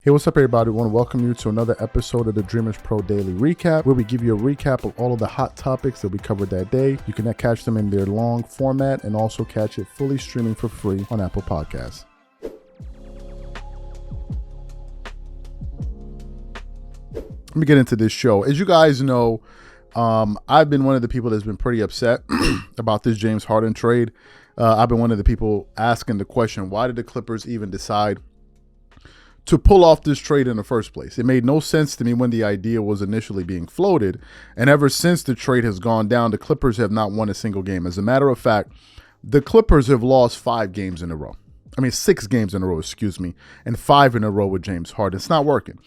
Hey, what's up, everybody? I want to welcome you to another episode of the Dreamers Pro Daily Recap, where we give you a recap of all of the hot topics that we covered that day. You can catch them in their long format and also catch it fully streaming for free on Apple Podcasts. Let me get into this show. As you guys know, I've been one of the people that's been pretty upset about this James Harden trade. I've been one of the people asking the question, why did the Clippers even decide to pull off this trade in the first place? It made no sense to me when the idea was initially being floated. And ever since the trade has gone down, the Clippers have not won a single game. As a matter of fact, the Clippers have lost 6 games in a row, and 5 in a row with James Harden. It's not working.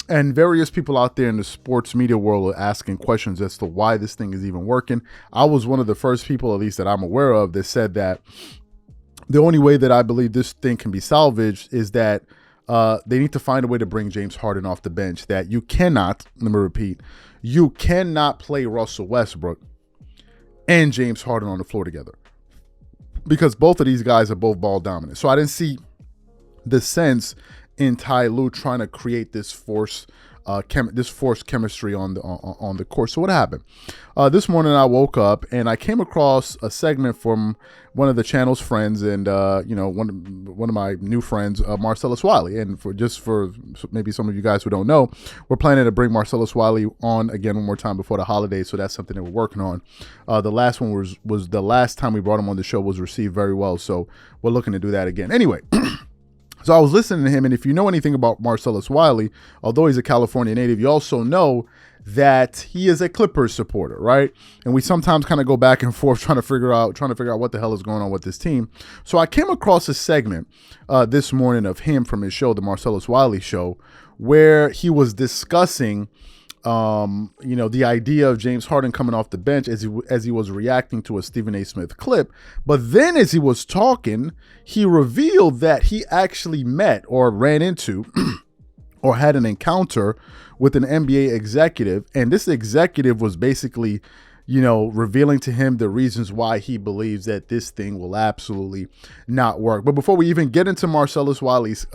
And various people out there in the sports media world are asking questions as to why this thing is even working. I was one of the first people, at least that I'm aware of, that said that the only way that I believe this thing can be salvaged is that they need to find a way to bring James Harden off the bench. That you cannot, let me repeat, you cannot play Russell Westbrook and James Harden on the floor together, because both of these guys are both ball dominant. So I didn't see the sense in Ty Lue trying to create this forced chemistry on the court. So what happened? This morning I woke up and I came across a segment from one of the channel's friends, and one of my new friends, Marcellus Wiley. And for maybe some of you guys who don't know, we're planning to bring Marcellus Wiley on again one more time before the holidays. So that's something that we're working on. The last one was the last time we brought him on the show was received very well. So we're looking to do that again. Anyway. So I was listening to him, and if you know anything about Marcellus Wiley, although he's a California native, you also know that he is a Clippers supporter, right? And we sometimes kind of go back and forth trying to figure out what the hell is going on with this team. So I came across a segment this morning of him from his show, the Marcellus Wiley Show, where he was discussing the idea of James Harden coming off the bench as he was reacting to a Stephen A. Smith clip. But then as he was talking, he revealed that he actually met or ran into or had an encounter with an NBA executive. And this executive was basically, revealing to him the reasons why he believes that this thing will absolutely not work. But before we even get into Marcellus Wiley's,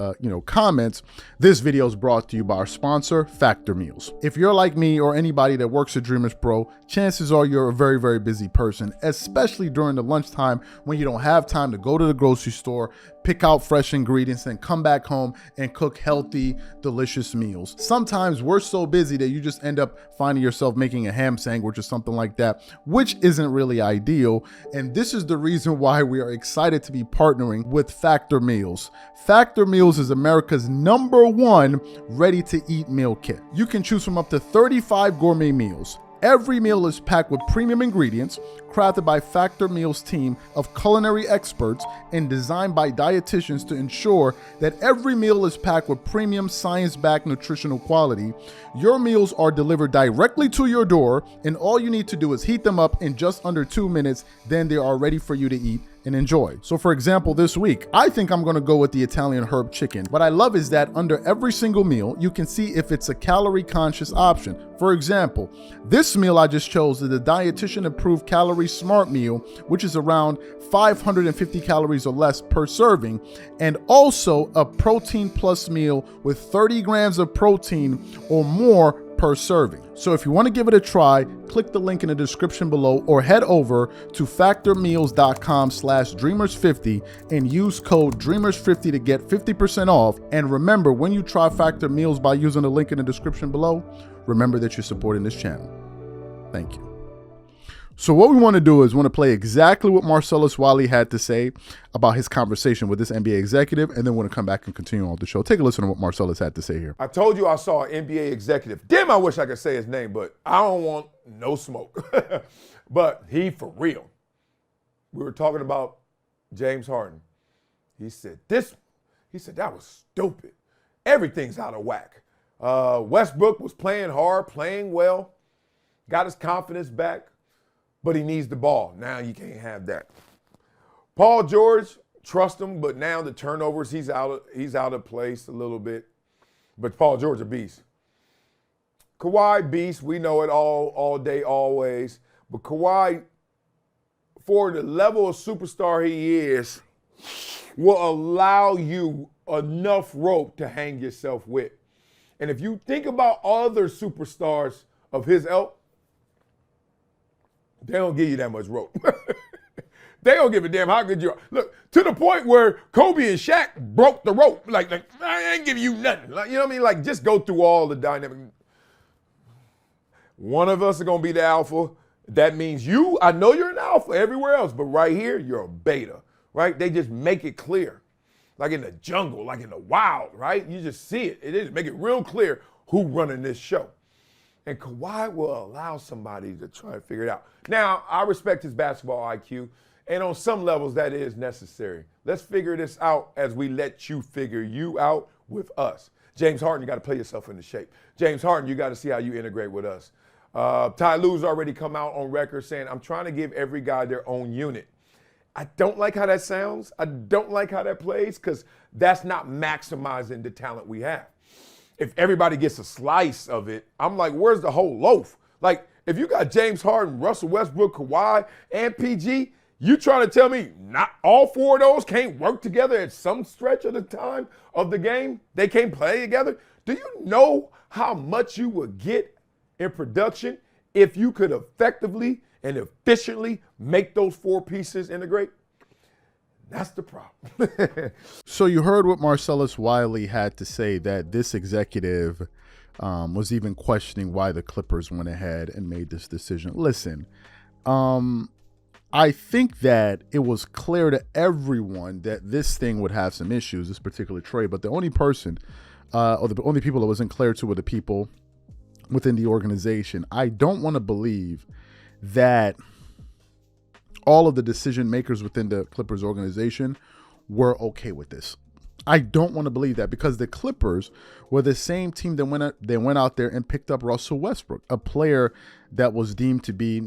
comments, this video is brought to you by our sponsor, Factor Meals. If you're like me or anybody that works at Dreamers Pro, chances are you're a very, very busy person, especially during the lunchtime when you don't have time to go to the grocery store, pick out fresh ingredients, and come back home and cook healthy, delicious meals. Sometimes we're so busy that you just end up finding yourself making a ham sandwich or something like that, which isn't really ideal. And this is the reason why we are excited to be partnering with Factor Meals. Factor Meals is America's #1 ready-to-eat meal kit. You can choose from up to 35 gourmet meals. Every meal is packed with premium ingredients, crafted by Factor Meals' team of culinary experts and designed by dietitians to ensure that every meal is packed with premium science-backed nutritional quality. Your meals are delivered directly to your door, and all you need to do is heat them up in just under 2 minutes. Then they are ready for you to eat and enjoy. So for example, this week, I think I'm gonna go with the Italian herb chicken. What I love is that under every single meal, you can see if it's a calorie conscious option. For example, this meal I just chose is the dietitian approved calorie smart meal, which is around 550 calories or less per serving, and also a protein plus meal with 30 grams of protein or more per serving. So if you want to give it a try, click the link in the description below or head over to factormeals.com/dreamers50 and use code dreamers50 to get 50% off. And remember, when you try Factor Meals by using the link in the description below, remember that you're supporting this channel. Thank you. So what we want to do is play exactly what Marcellus Wiley had to say about his conversation with this NBA executive, and then we're going to come back and continue on the show. Take a listen to what Marcellus had to say here. I told you I saw an NBA executive. Damn, I wish I could say his name, but I don't want no smoke. But he for real. We were talking about James Harden. He said, that was stupid. Everything's out of whack. Westbrook was playing hard, playing well, got his confidence back, but he needs the ball. Now you can't have that. Paul George, trust him, but now the turnovers, he's out of place a little bit. But Paul George a beast. Kawhi beast, we know it all day, always. But Kawhi, for the level of superstar he is, will allow you enough rope to hang yourself with. And if you think about other superstars of his ilk, they don't give you that much rope. They don't give a damn how good you are. Look, to the point where Kobe and Shaq broke the rope. Like I ain't giving you nothing. Like, you know what I mean? Like, just go through all the dynamic. One of us is going to be the alpha. That means you, I know you're an alpha everywhere else, but right here, you're a beta, right? They just make it clear. Like in the jungle, like in the wild, right? You just see it. It is. Make it real clear who running this show. And Kawhi will allow somebody to try and figure it out. Now, I respect his basketball IQ, and on some levels that is necessary. Let's figure this out as we let you figure you out with us. James Harden, you got to play yourself into shape. James Harden, you got to see how you integrate with us. Ty Lue's already come out on record saying, I'm trying to give every guy their own unit. I don't like how that sounds. I don't like how that plays because that's not maximizing the talent we have. If everybody gets a slice of it, I'm like, where's the whole loaf? Like, if you got James Harden, Russell Westbrook, Kawhi, and PG, you trying to tell me not all four of those can't work together at some stretch of the time of the game? They can't play together? Do you know how much you would get in production if you could effectively and efficiently make those four pieces integrate? That's the problem. So you heard what Marcellus Wiley had to say, that this executive was even questioning why the Clippers went ahead and made this decision. Listen, I think that it was clear to everyone that this thing would have some issues, this particular trade, but the only person or the only people it wasn't clear to were the people within the organization. I don't want to believe that all of the decision makers within the Clippers organization were okay with this. I don't want to believe that, because the Clippers were the same team that went out there and picked up Russell Westbrook, a player that was deemed to be,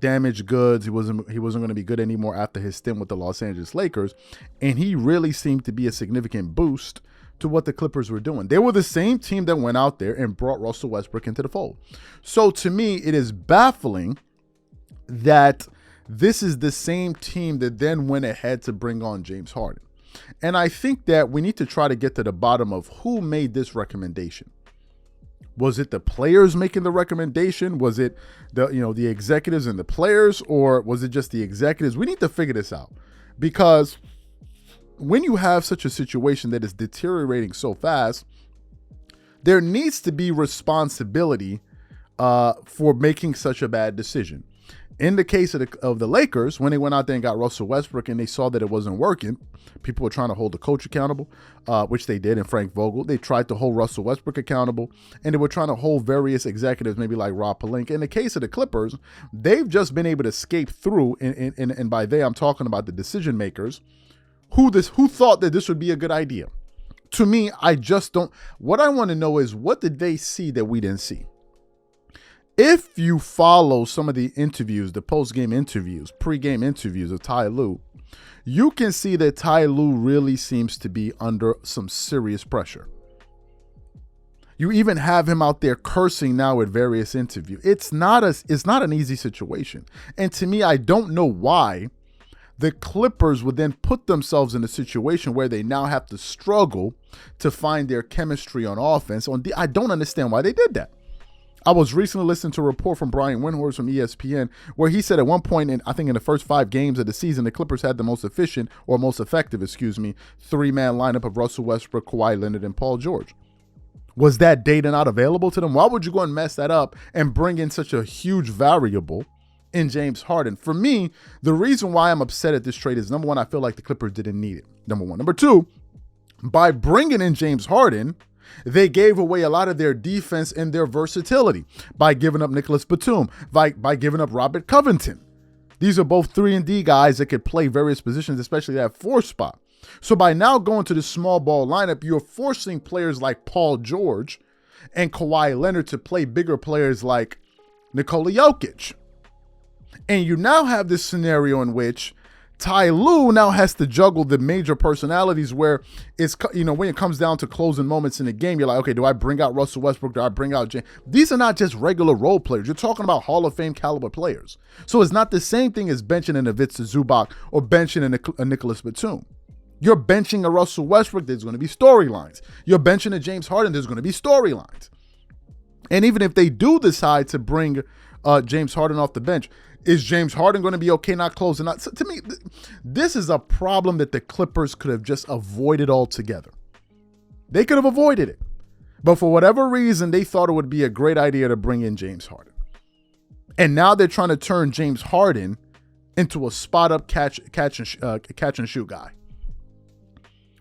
damaged goods. He wasn't going to be good anymore after his stint with the Los Angeles Lakers, and he really seemed to be a significant boost to what the Clippers were doing. They were the same team that went out there and brought Russell Westbrook into the fold. So to me, it is baffling that this is the same team that then went ahead to bring on James Harden. And I think that we need to try to get to the bottom of who made this recommendation. Was it the players making the recommendation? Was it the executives and the players, or was it just the executives? We need to figure this out, because when you have such a situation that is deteriorating so fast, there needs to be responsibility for making such a bad decision. In the case of the Lakers, when they went out there and got Russell Westbrook and they saw that it wasn't working, people were trying to hold the coach accountable, which they did in Frank Vogel. They tried to hold Russell Westbrook accountable, and they were trying to hold various executives, maybe like Rob Pelinka. In the case of the Clippers, they've just been able to escape through, and by they, I'm talking about the decision makers, who thought that this would be a good idea. To me, I just don't. What I want to know is, what did they see that we didn't see? If you follow some of the interviews, the post-game interviews, pre-game interviews of Ty Lue, you can see that Ty Lue really seems to be under some serious pressure. You even have him out there cursing now at various interviews. It's not an easy situation. And to me, I don't know why the Clippers would then put themselves in a situation where they now have to struggle to find their chemistry on offense. I don't understand why they did that. I was recently listening to a report from Brian Windhorst from ESPN, where he said at one point, in the first 5 games of the season, the Clippers had the most effective, three-man lineup of Russell Westbrook, Kawhi Leonard, and Paul George. Was that data not available to them? Why would you go and mess that up and bring in such a huge variable in James Harden? For me, the reason why I'm upset at this trade is, number one, I feel like the Clippers didn't need it. Number one. Number two, by bringing in James Harden, they gave away a lot of their defense and their versatility by giving up Nicholas Batum, by giving up Robert Covington. These are both 3-and-D guys that could play various positions, especially that 4 spot. So by now going to the small ball lineup, you're forcing players like Paul George and Kawhi Leonard to play bigger players like Nikola Jokic. And you now have this scenario in which Ty Lue now has to juggle the major personalities, where it's, when it comes down to closing moments in the game, you're like, okay, do I bring out Russell Westbrook? Do I bring out James? These are not just regular role players. You're talking about Hall of Fame caliber players. So it's not the same thing as benching an Ivica Zubac or benching a Nicholas Batum. You're benching a Russell Westbrook, there's going to be storylines. You're benching a James Harden, there's going to be storylines. And even if they do decide to bring James Harden off the bench, is James Harden going to be okay not closing out? So to me, this is a problem that the Clippers could have just avoided altogether. They could have avoided it. But for whatever reason, they thought it would be a great idea to bring in James Harden. And now they're trying to turn James Harden into a spot-up catch and shoot guy.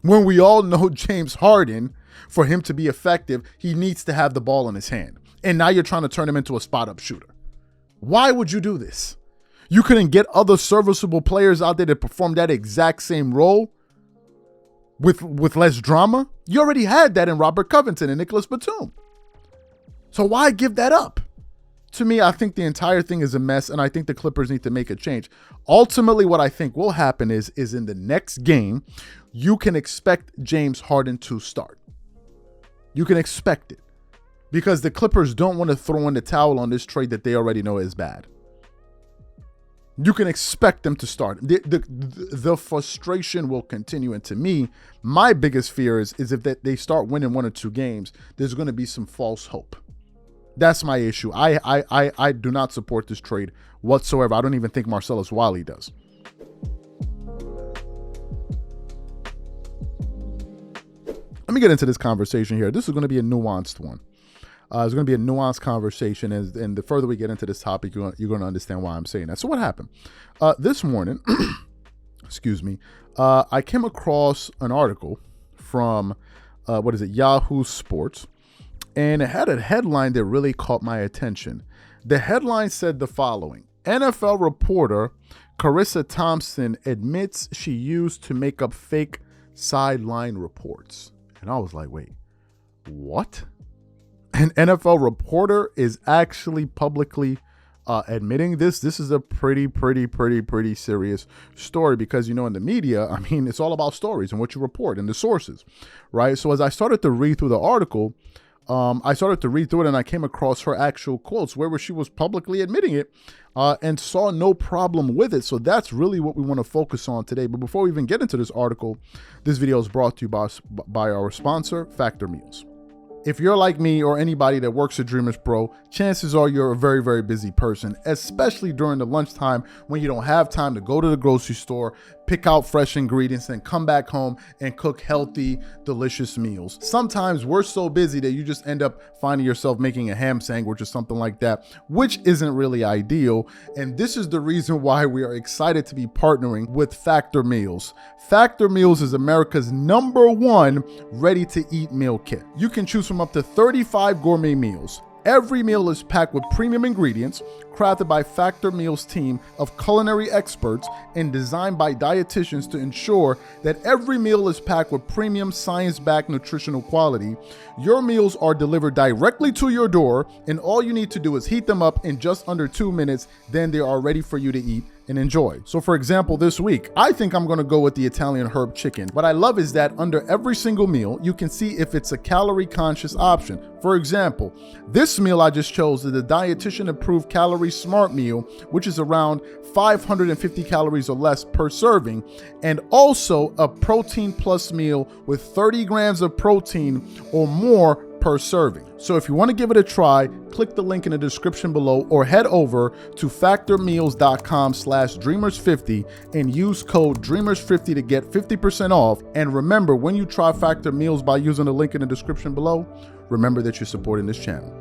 When we all know James Harden, for him to be effective, he needs to have the ball in his hand. And now you're trying to turn him into a spot-up shooter. Why would you do this? You couldn't get other serviceable players out there to perform that exact same role with less drama? You already had that in Robert Covington and Nicholas Batum. So why give that up? To me, I think the entire thing is a mess, and I think the Clippers need to make a change. Ultimately, what I think will happen is in the next game, you can expect James Harden to start. You can expect it. Because the Clippers don't want to throw in the towel on this trade that they already know is bad. You can expect them to start. The frustration will continue. And to me, my biggest fear is if that they start winning 1 or 2 games, there's going to be some false hope. That's my issue. I do not support this trade whatsoever. I don't even think Marcellus Wiley does. Let me get into this conversation here. This is going to be a nuanced one. It's going to be a nuanced conversation, and the further we get into this topic, you're going to understand why I'm saying that. So what happened? This morning, excuse me, I came across an article from, Yahoo Sports, and it had a headline that really caught my attention. The headline said the following: NFL reporter Carissa Thompson admits she used to make up fake sideline reports. And I was like, wait, what? An NFL reporter is actually publicly admitting this. This is a pretty serious story because, in the media, I mean, it's all about stories and what you report and the sources, right? So as I started to read through the article, and I came across her actual quotes where she was publicly admitting it and saw no problem with it. So that's really what we want to focus on today. But before we even get into this article, this video is brought to you by our sponsor, Factor Meals. If you're like me or anybody that works at DREAMERSPRO, chances are you're a very busy person, especially during the lunchtime when you don't have time to go to the grocery store, pick out fresh ingredients, and come back home and cook healthy, delicious meals. Sometimes we're so busy that you just end up finding yourself making a ham sandwich or something like that, which isn't really ideal. And this is the reason why we are excited to be partnering with Factor Meals. Factor Meals is America's #1 ready-to-eat meal kit. You can choose from up to 35 gourmet meals. Every meal is packed with premium ingredients, crafted by Factor Meals' team of culinary experts and designed by dietitians to ensure that every meal is packed with premium science-backed nutritional quality. Your meals are delivered directly to your door, and all you need to do is heat them up in just under 2 minutes. Then they are ready for you to eat and enjoy. So for example, this week, I think I'm gonna go with the Italian herb chicken. What I love is that under every single meal, you can see if it's a calorie conscious option. For example, this meal I just chose is the dietitian approved calorie smart meal, which is around 550 calories or less per serving, and also a protein plus meal with 30 grams of protein or more per serving. So if you want to give it a try, click the link in the description below or head over to factormeals.com/dreamers50 and use code dreamers50 to get 50% off. And remember, when you try Factor Meals by using the link in the description below, remember that you're supporting this channel.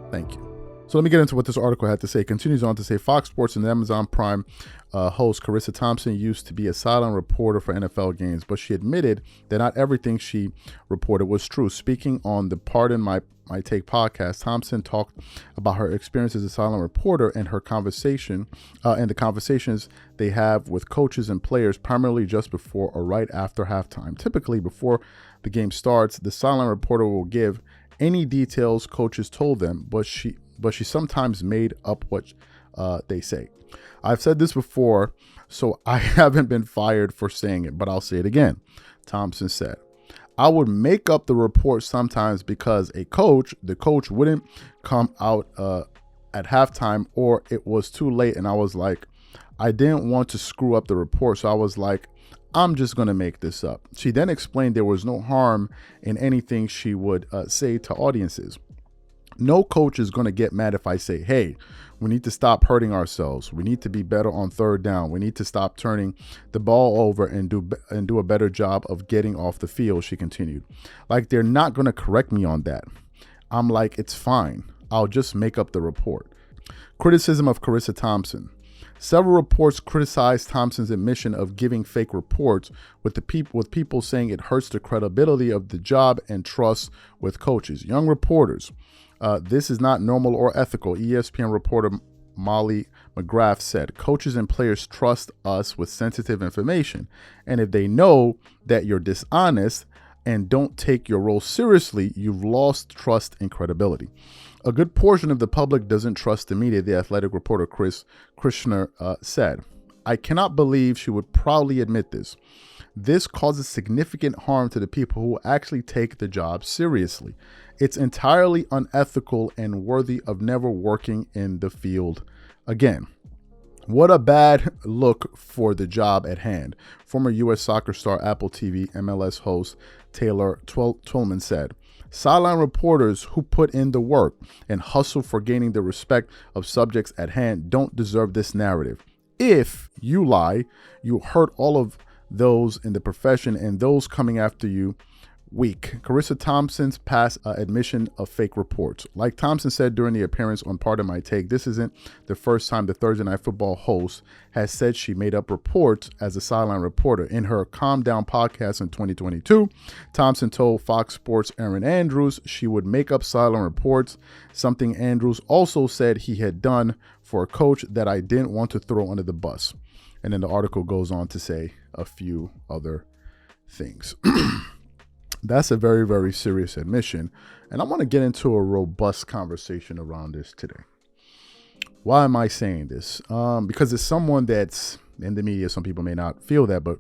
Thank you. So let me get into what this article had to say. It continues on to say Fox Sports and Amazon Prime host Carissa Thompson used to be a sideline reporter for NFL games, but she admitted that not everything she reported was true. Speaking on the Pardon My Take podcast, Thompson talked about her experience as a sideline reporter and her conversation and the conversations they have with coaches and players, primarily just before or right after halftime. Typically, before the game starts, the sideline reporter will give any details coaches told them, but she sometimes made up what they say. I've said this before, so I haven't been fired for saying it, but I'll say it again. Thompson said, I would make up the report sometimes because the coach wouldn't come out at halftime or it was too late. And I was like, I didn't want to screw up the report. So I was like, I'm just going to make this up. She then explained there was no harm in anything she would say to audiences. No coach is going to get mad if I say, hey, we need to stop hurting ourselves. We need to be better on third down. We need to stop turning the ball over and do a better job of getting off the field, she continued. Like, they're not going to correct me on that. I'm like, it's fine. I'll just make up the report. Criticism of Carissa Thompson. Several reports criticized Thompson's admission of giving fake reports, with people saying it hurts the credibility of the job and trust with coaches. Young reporters. This is not normal or ethical, ESPN reporter Molly McGrath said. Coaches and players trust us with sensitive information, and if they know that you're dishonest and don't take your role seriously, you've lost trust and credibility. A good portion of the public doesn't trust the media, the Athletic reporter Chris Krishner said. I cannot believe she would proudly admit this. This causes significant harm to the people who actually take the job seriously. It's entirely unethical and worthy of never working in the field again. What a bad look for the job at hand, former U.S. soccer star, Apple TV, MLS host Taylor Twellman said. Sideline reporters who put in the work and hustle for gaining the respect of subjects at hand don't deserve this narrative. If you lie, you hurt all of those in the profession and those coming after you. Weak. Carissa Thompson's past admission of fake reports. Like Thompson said during the appearance on Pardon My Take, this isn't the first time the Thursday Night Football host has said she made up reports as a sideline reporter. In her Calm Down podcast in 2022, Thompson told Fox Sports' Erin Andrews she would make up sideline reports, something Andrews also said he had done for a coach that I didn't want to throw under the bus. And then the article goes on to say a few other things. That's a very, very serious admission. And I want to get into a robust conversation around this today. Why am I saying this? Because it's someone that's in the media. Some people may not feel that, but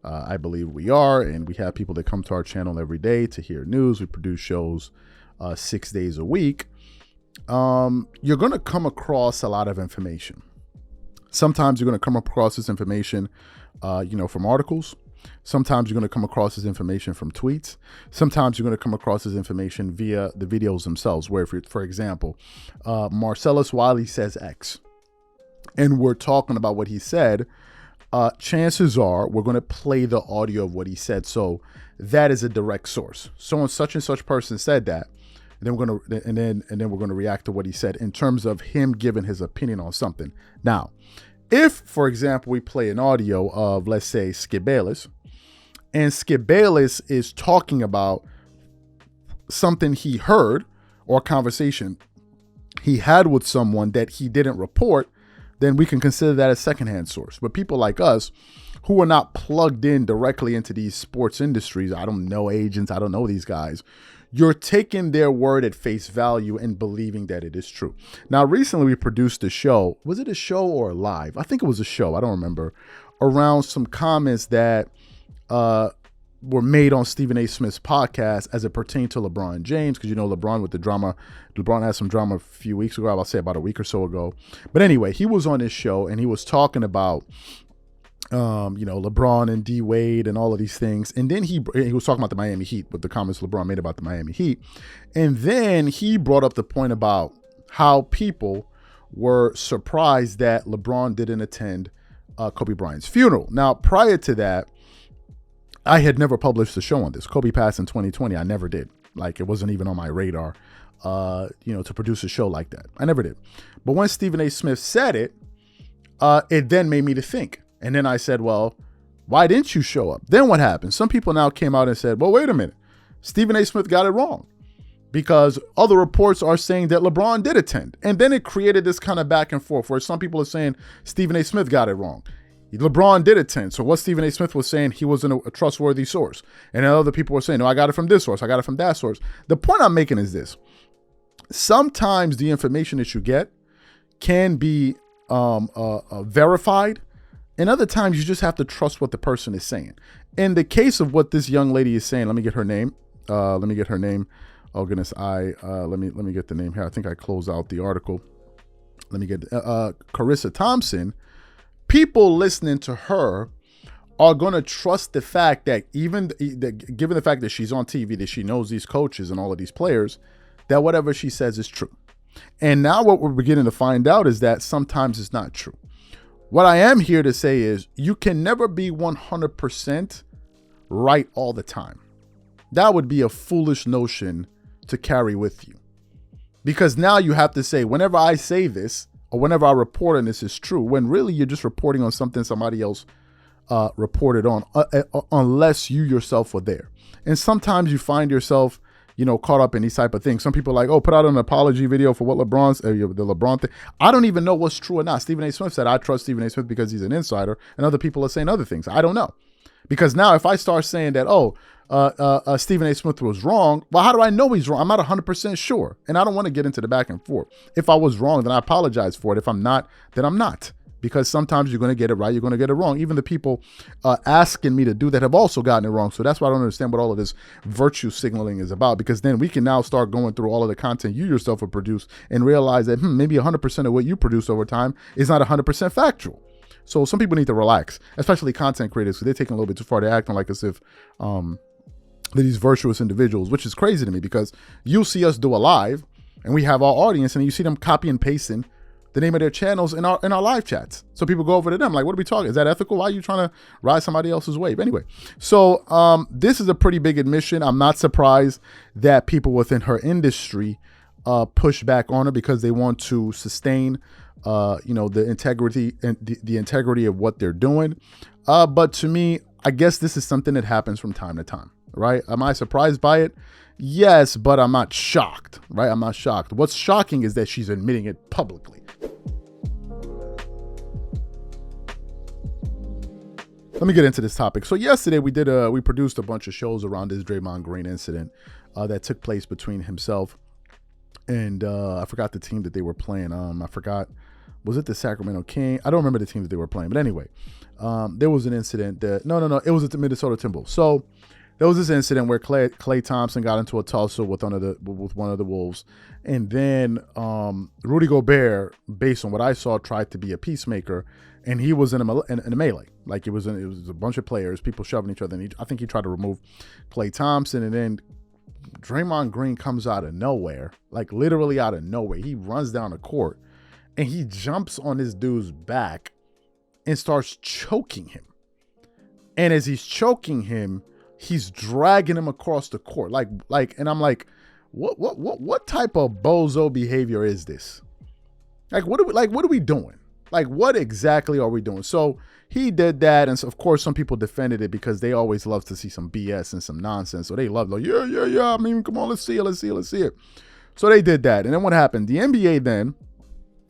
I believe we are. And we have people that come to our channel every day to hear news. We produce shows 6 days a week. You're going to come across a lot of information. Sometimes you're going to come across this information, from articles. Sometimes you're going to come across this information from tweets. Sometimes you're going to come across this information via the videos themselves, where, for example, Marcellus Wiley says X, and we're talking about what he said. Chances are we're going to play the audio of what he said. So that is a direct source. So such and such person said that. And then we're going to react to what he said in terms of him giving his opinion on something. Now, if, for example, we play an audio of, let's say, Skip Bayless, and Skip Bayless is talking about something he heard or a conversation he had with someone that he didn't report, then we can consider that a secondhand source. But people like us who are not plugged in directly into these sports industries, I don't know agents, I don't know these guys, you're taking their word at face value and believing that it is true. Now, recently we produced a show. Was it a show or a live? I think it was a show. I don't remember. Around some comments that were made on Stephen A. Smith's podcast as it pertained to LeBron James. Because, LeBron with the drama. LeBron had some drama a few weeks ago. I'll say about a week or so ago. But anyway, he was on this show and he was talking about LeBron and D Wade and all of these things. And then he was talking about the Miami Heat with the comments LeBron made about the Miami Heat. And then he brought up the point about how people were surprised that LeBron didn't attend Kobe Bryant's funeral. Now, prior to that, I had never published a show on this. Kobe passed in 2020. I never did. Like, it wasn't even on my radar, to produce a show like that. I never did. But when Stephen A. Smith said it, it then made me to think. And then I said, well, why didn't you show up? Then what happened? Some people now came out and said, well, wait a minute. Stephen A. Smith got it wrong because other reports are saying that LeBron did attend. And then it created this kind of back and forth where some people are saying Stephen A. Smith got it wrong. LeBron did attend. So what Stephen A. Smith was saying, he wasn't a trustworthy source. And then other people were saying, no, I got it from this source. I got it from that source. The point I'm making is this. Sometimes the information that you get can be verified. And other times you just have to trust what the person is saying. In the case of what this young lady is saying, let me get her name. Oh goodness, let me get the name here. I think I closed out the article. Let me get Carissa Thompson. People listening to her are going to trust the fact that given the fact that she's on TV, that she knows these coaches and all of these players, that whatever she says is true. And now what we're beginning to find out is that sometimes it's not true. What I am here to say is you can never be 100% right all the time. That would be a foolish notion to carry with you. Because now you have to say, whenever I say this, or whenever I report on this is true, when really you're just reporting on something somebody else reported on, unless you yourself were there. And sometimes you find yourself, caught up in these type of things. Some people are like, put out an apology video for what the LeBron thing. I don't even know what's true or not. Stephen A. Smith said, I trust Stephen A. Smith because he's an insider, and other people are saying other things. I don't know. Because now if I start saying that, Stephen A. Smith was wrong, well, how do I know he's wrong? I'm not 100% sure. And I don't want to get into the back and forth. If I was wrong, then I apologize for it. If I'm not, then I'm not. Because sometimes you're going to get it right, you're going to get it wrong. Even the people asking me to do that have also gotten it wrong. So that's why I don't understand what all of this virtue signaling is about, because then we can now start going through all of the content you yourself have produced and realize that maybe 100% of what you produce over time is not 100% factual. So some people need to relax, especially content creators, because they're taking a little bit too far. They're acting like as if they're these virtuous individuals, which is crazy to me, because you'll see us do a live and we have our audience and you see them copy and pasting the name of their channels in our live chats. So people go over to them like, what are we talking? Is that ethical? Why are you trying to ride somebody else's wave? Anyway, so this is a pretty big admission. I'm not surprised that people within her industry push back on her because they want to sustain the integrity and the integrity of what they're doing. But to me, I guess this is something that happens from time to time, right? Am I surprised by it? Yes, but I'm not shocked, right? I'm not shocked. What's shocking is that she's admitting it publicly. Let me get into this topic. So yesterday we produced a bunch of shows around this Draymond Green incident that took place between himself and I forgot the team that they were playing. Was it the Sacramento King? I don't remember the team that they were playing. But anyway, there was an incident that it was at the Minnesota Timberwolves. So there was this incident where Klay Thompson got into a tussle with one of the Wolves, and then Rudy Gobert, based on what I saw, tried to be a peacemaker, and he was in a melee. Like it was a bunch of players, people shoving each other. And I think he tried to remove Klay Thompson, and then Draymond Green comes out of nowhere, like literally out of nowhere. He runs down the court and he jumps on this dude's back and starts choking him. And as he's choking him, he's dragging him across the court. And I'm like, what type of bozo behavior is this? What are we doing? Like, what exactly are we doing? So he did that, and so of course some people defended it because they always love to see some BS and some nonsense. So they love, yeah. I mean, come on, let's see it. So they did that, and then what happened? The NBA then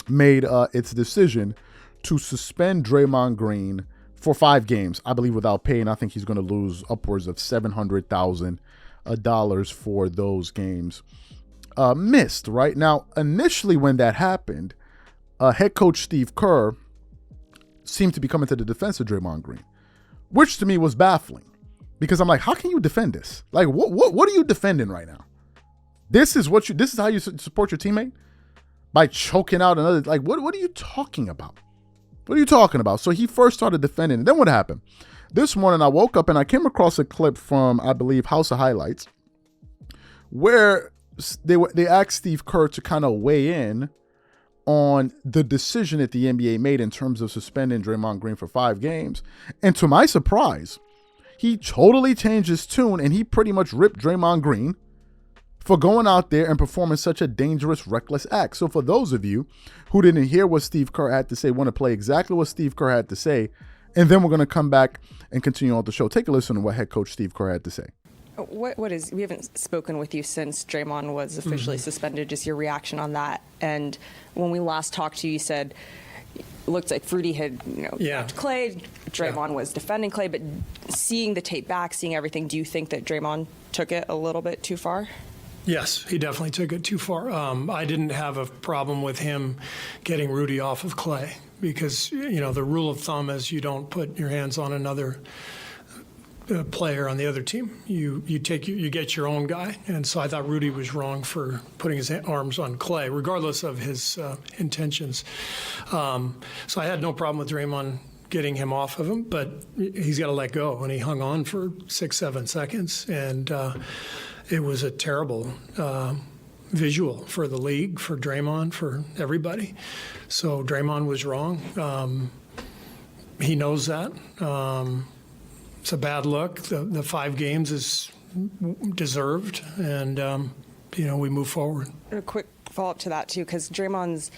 made its decision to suspend Draymond Green for 5 games, I believe, without pay, and I think he's going to lose upwards of $700,000 for those games missed. Right now, initially when that happened, head coach Steve Kerr seemed to be coming to the defense of Draymond Green, which to me was baffling, because I'm like, how can you defend this? Like, what are you defending right now? This is how you support your teammate? By choking out another, like, what are you talking about? What are you talking about? So he first started defending, and then what happened? This morning I woke up and I came across a clip from, I believe, House of Highlights, where they asked Steve Kerr to kind of weigh in on the decision that the NBA made in terms of suspending Draymond Green for 5 games. And to my surprise, he totally changed his tune and he pretty much ripped Draymond Green for going out there and performing such a dangerous, reckless act. So for those of you who didn't hear what Steve Kerr had to say, want to play exactly what Steve Kerr had to say, and then we're going to come back and continue on the show. Take a listen to what head coach Steve Kerr had to say. We haven't spoken with you since Draymond was officially suspended, just your reaction on that. And when we last talked to you, you said it looked like Fruity had, blocked Klay. Draymond was defending Klay, but seeing the tape back, seeing everything, do you think that Draymond took it a little bit too far? Yes, he definitely took it too far. I didn't have a problem with him getting Rudy off of Klay because, the rule of thumb is you don't put your hands on another player on the other team. You get your own guy, and so I thought Rudy was wrong for putting his arms on Klay, regardless of his intentions. So I had no problem with Draymond getting him off of him, but he's got to let go. And he hung on for 6-7 seconds. And it was a terrible visual for the league, for Draymond, for everybody. So Draymond was wrong. He knows that. It's a bad look. The 5 games is deserved, and we move forward. A quick follow-up to that, too, because Draymond's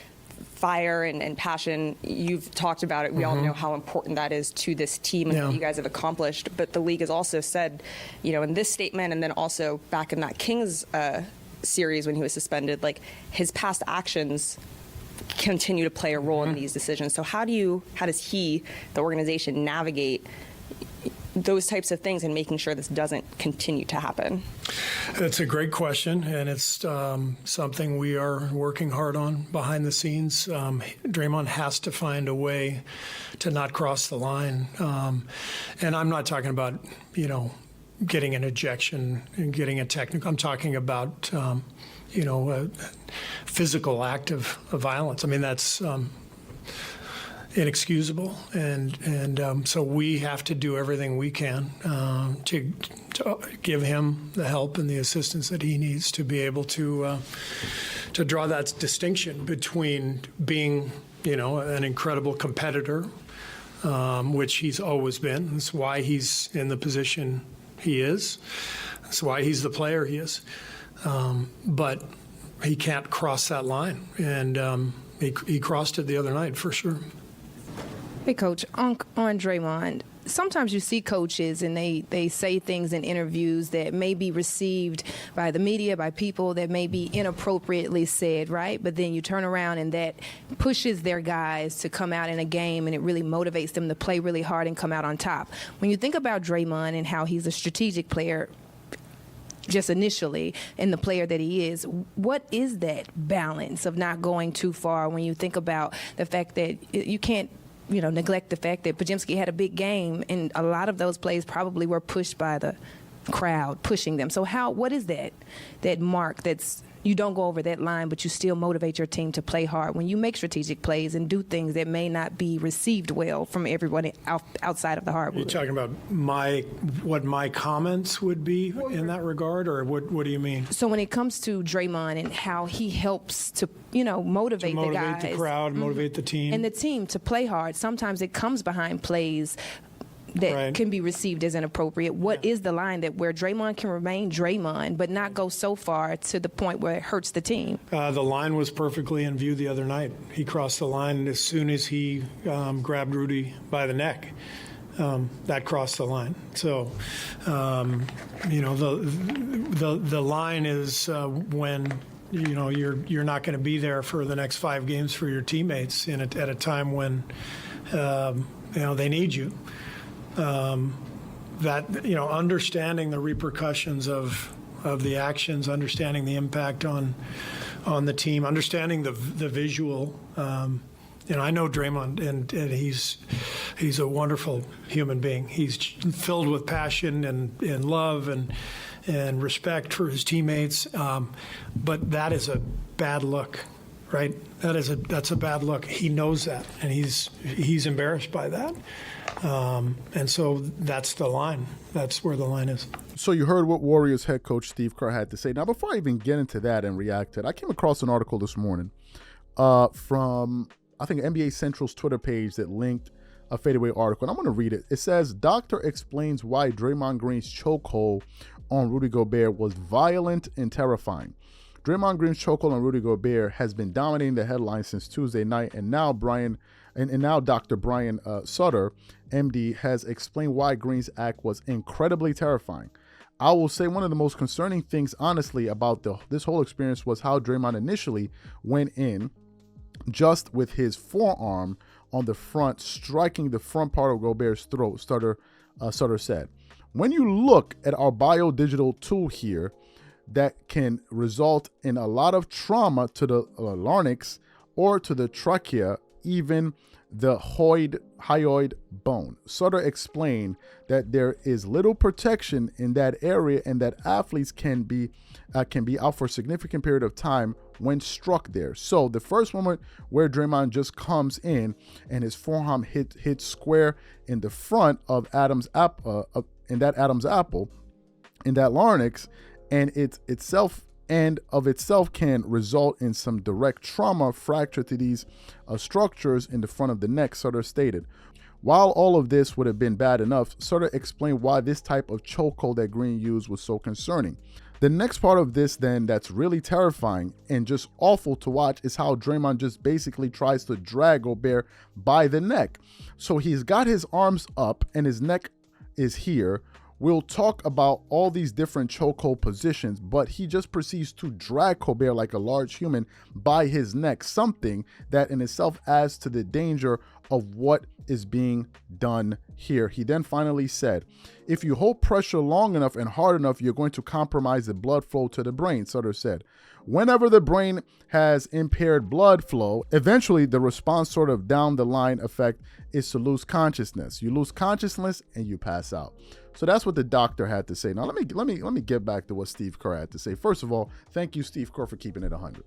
fire and passion, you've talked about it. We all know how important that is to this team and what you guys have accomplished. But the league has also said, in this statement and then also back in that Kings series when he was suspended, like his past actions continue to play a role in these decisions. So how does he, the organization, navigate those types of things and making sure this doesn't continue to happen? It's a great question, and it's something we are working hard on behind the scenes. Draymond has to find a way to not cross the line. And I'm not talking about, getting an ejection and getting a technical. I'm talking about, a physical act of violence. I mean, that's inexcusable, and so we have to do everything we can to give him the help and the assistance that he needs to be able to draw that distinction between being, an incredible competitor, which he's always been. That's why he's in the position he is. That's why he's the player he is. But he can't cross that line, and he crossed it the other night for sure. Hey, Coach, on Draymond, sometimes you see coaches and they say things in interviews that may be received by the media, by people that may be inappropriately said, right? But then you turn around and that pushes their guys to come out in a game, and it really motivates them to play really hard and come out on top. When you think about Draymond and how he's a strategic player, just initially, and the player that he is, what is that balance of not going too far when you think about the fact that you can't neglect the fact that Podziemski had a big game, and a lot of those plays probably were pushed by the crowd pushing them. So what is that mark that's you don't go over that line, but you still motivate your team to play hard when you make strategic plays and do things that may not be received well from everyone outside of the hardwood? You're talking about what my comments would be in that regard, or what do you mean? So when it comes to Draymond and how he helps to, motivate the guys. Motivate the crowd, motivate the team. And the team to play hard. Sometimes it comes behind plays that can be received as inappropriate. What is the line where Draymond can remain Draymond but not go so far to the point where it hurts the team? The line was perfectly in view the other night. He crossed the line as soon as he grabbed Rudy by the neck. That crossed the line. So, the line is when you're not going to be there for the next 5 games for your teammates at a time when they need you. Understanding the repercussions of the actions, understanding the impact on the team, understanding the visual. I know Draymond, and he's a wonderful human being. He's filled with passion and love and respect for his teammates. But that is a bad look, right? That's a bad look. He knows that, and he's embarrassed by that. And so that's the line. That's where the line is. So you heard what Warriors head coach Steve Kerr had to say. Now, before I even get into that and react to it, I came across an article this morning from, I think, NBA Central's Twitter page that linked a fadeaway article. And I'm going to read it. It says, "Doctor explains why Draymond Green's chokehold on Rudy Gobert was violent and terrifying." Draymond Green's chokehold on Rudy Gobert has been dominating the headlines since Tuesday night, and now Dr. Brian Sutter, MD, has explained why Green's act was incredibly terrifying. I will say one of the most concerning things, honestly, about this whole experience was how Draymond initially went in just with his forearm on the front, striking the front part of Gobert's throat, Sutter said. When you look at our biodigital tool here, that can result in a lot of trauma to the larynx or to the trachea, even the hyoid bone. Sutter explained that there is little protection in that area and that athletes can be out for a significant period of time when struck there. So the first moment where Draymond just comes in and his forearm hits square in the front of Adam's apple, in that larynx, and itself can result in some direct trauma fracture to these structures in the front of the neck, Sutter stated. While all of this would have been bad enough, Sutter explained why this type of chokehold that Green used was so concerning. The next part of this then that's really terrifying and just awful to watch is how Draymond just basically tries to drag Gobert by the neck. So he's got his arms up and his neck is here. We'll talk about all these different chokehold positions, but he just proceeds to drag Gobert like a large human by his neck, something that in itself adds to the danger of what is being done here. He then finally said, if you hold pressure long enough and hard enough, you're going to compromise the blood flow to the brain, Sutter said. Whenever the brain has impaired blood flow, eventually the response sort of down the line effect is to lose consciousness. You lose consciousness and you pass out. So that's what the doctor had to say. Now let me get back to what Steve Kerr had to say. First of all, thank you, Steve Kerr, for keeping it 100.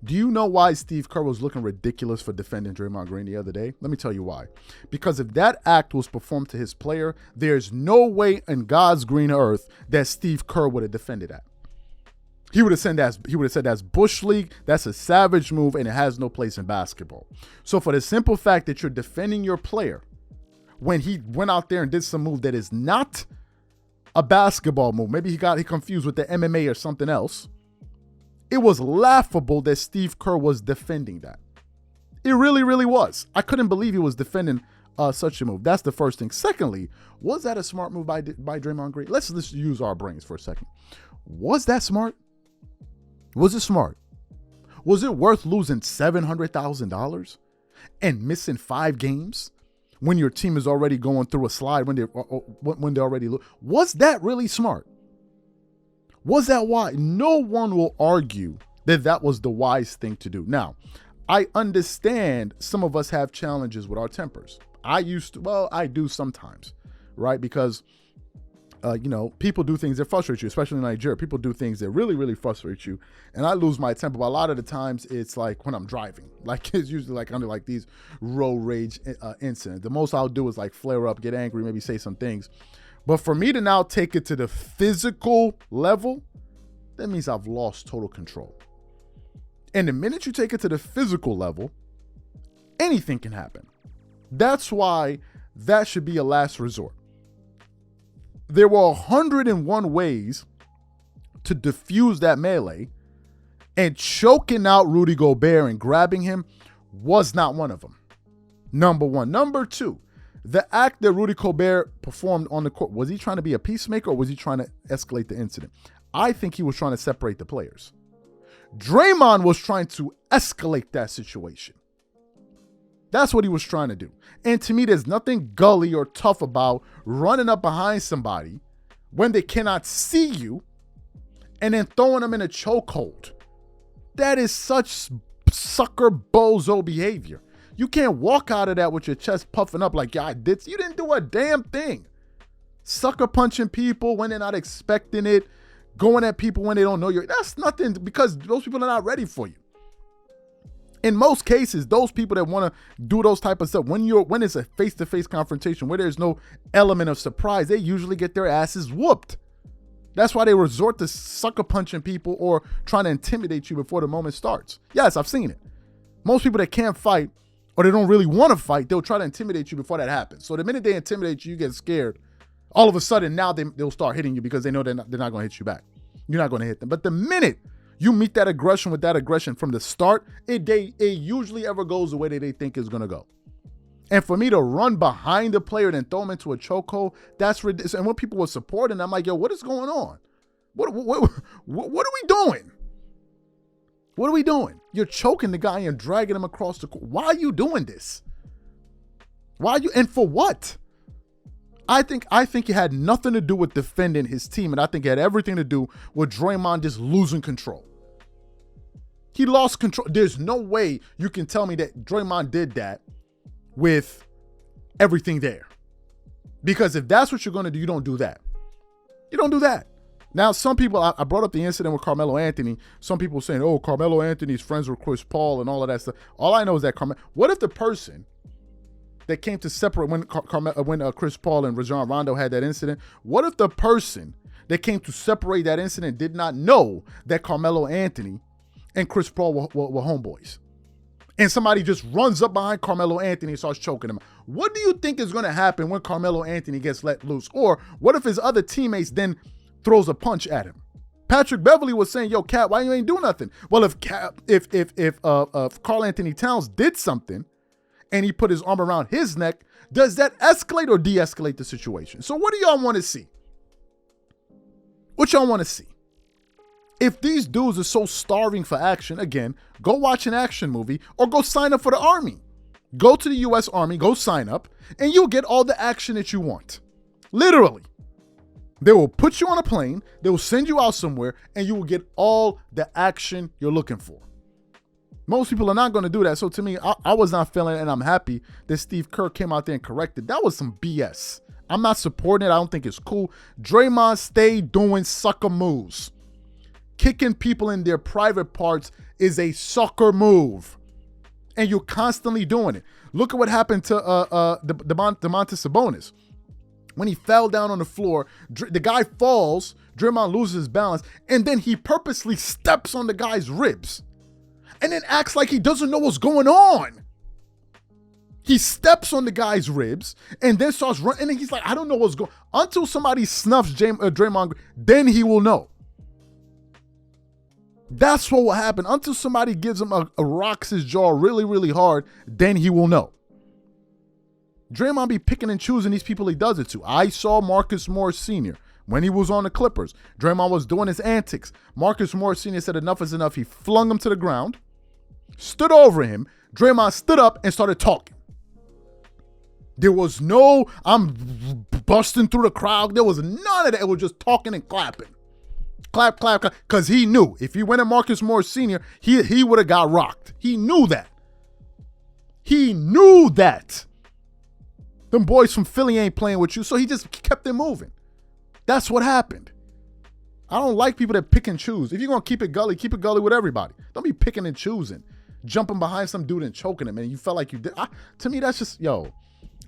Do you know why Steve Kerr was looking ridiculous for defending Draymond Green the other day? Let me tell you why. Because if that act was performed to his player, there's no way in God's green earth that Steve Kerr would have defended that. He would have said that's Bush League, that's a savage move, and it has no place in basketball. So for the simple fact that you're defending your player when he went out there and did some move that is not a basketball move, maybe he confused with the MMA or something else, it was laughable that Steve Kerr was defending that. It really, really was. I couldn't believe he was defending such a move. That's the first thing. Secondly, was that a smart move by Draymond Green? Let's use our brains for a second. Was that smart? Was it smart? Was it worth losing $700,000 and missing 5 games when your team is already going through a slide when they're already was that really smart? Was that wise? No one will argue that that was the wise thing to do. Now, I understand some of us have challenges with our tempers. I do sometimes, right? Because people do things that frustrate you, especially in Nigeria. People do things that really, really frustrate you. And I lose my temper. But a lot of the times it's like when I'm driving. Like it's usually like under like these road rage incidents. The most I'll do is like flare up, get angry, maybe say some things. But for me to now take it to the physical level, that means I've lost total control. And the minute you take it to the physical level, anything can happen. That's why that should be a last resort. There were 101 ways to diffuse that melee, and choking out Rudy Gobert and grabbing him was not one of them. Number one. Number two, the act that Rudy Gobert performed on the court, was he trying to be a peacemaker or was he trying to escalate the incident? I think he was trying to separate the players. Draymond was trying to escalate that situation. That's what he was trying to do. And to me, there's nothing gully or tough about running up behind somebody when they cannot see you and then throwing them in a chokehold. That is such sucker bozo behavior. You can't walk out of that with your chest puffing up like, yeah, I did. You didn't do a damn thing. Sucker punching people when they're not expecting it. Going at people when they don't know you. That's nothing, because those people are not ready for you. In most cases, those people that want to do those type of stuff, when it's a face-to-face confrontation where there's no element of surprise, they usually get their asses whooped. That's why they resort to sucker punching people or trying to intimidate you before the moment starts. Yes, I've seen it. Most people that can't fight or they don't really want to fight, they'll try to intimidate you before that happens. So the minute they intimidate you, you get scared. All of a sudden, now they'll start hitting you because they know they're not going to hit you back. You're not going to hit them. But the minute you meet that aggression with that aggression from the start, it usually ever goes the way that they think it's going to go. And for me to run behind the player and then throw him into a chokehold, that's ridiculous. And when people were supporting, I'm like, yo, what is going on? What are we doing? What are we doing? You're choking the guy and dragging him across the court. Why are you doing this? And for what? I think it had nothing to do with defending his team, and I think it had everything to do with Draymond just losing control. He lost control. There's no way you can tell me that Draymond did that with everything there. Because if that's what you're going to do, you don't do that. You don't do that. Now, some people, I brought up the incident with Carmelo Anthony. Some people saying, oh, Carmelo Anthony's friends with Chris Paul and all of that stuff. All I know is that what if the person that came to separate when Chris Paul and Rajon Rondo had that incident, what if the person that came to separate that incident did not know that Carmelo Anthony and Chris Paul were homeboys? And somebody just runs up behind Carmelo Anthony and starts choking him. What do you think is going to happen when Carmelo Anthony gets let loose? Or what if his other teammates then throws a punch at him? Patrick Beverly was saying, yo, Cat, why you ain't doing nothing? Well, if Karl Anthony Towns did something and he put his arm around his neck, does that escalate or de-escalate the situation? So what do y'all want to see? What y'all want to see? If these dudes are so starving for action, again, go watch an action movie or go sign up for the Army. Go to the U.S. Army, go sign up, and you'll get all the action that you want. Literally. They will put you on a plane, they will send you out somewhere, and you will get all the action you're looking for. Most people are not going to do that. So to me, I was not feeling it, and I'm happy that Steve Kerr came out there and corrected. That was some BS. I'm not supporting it. I don't think it's cool. Draymond stayed doing sucker moves. Kicking people in their private parts is a sucker move. And you're constantly doing it. Look at what happened to Domantas Sabonis. When he fell down on the floor, the guy falls, Draymond loses his balance, and then he purposely steps on the guy's ribs. And then acts like he doesn't know what's going on. He steps on the guy's ribs and then starts running. And then he's like, I don't know what's going on. Until somebody snuffs Draymond, then he will know. That's what will happen. Until somebody gives him rocks his jaw really, really hard, then he will know. Draymond be picking and choosing these people he does it to. I saw Marcus Morris Sr. when he was on the Clippers. Draymond was doing his antics. Marcus Morris Sr. said enough is enough. He flung him to the ground, stood over him. Draymond stood up and started talking. There was no, I'm busting through the crowd. There was none of that. It was just talking and clapping. Clap, clap, clap. Because he knew if he went at Marcus Morris Sr., he would have got rocked. He knew that. He knew that. Them boys from Philly ain't playing with you, so he just kept it moving. That's what happened. I don't like people that pick and choose. If you're going to keep it gully with everybody. Don't be picking and choosing. Jumping behind some dude and choking him, and you felt like you did. To me, that's just,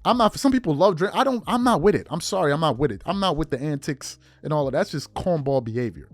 I'm not, some people love Drake. I'm not with it. I'm sorry, I'm not with it. I'm not with the antics and all of that. That's just cornball behavior.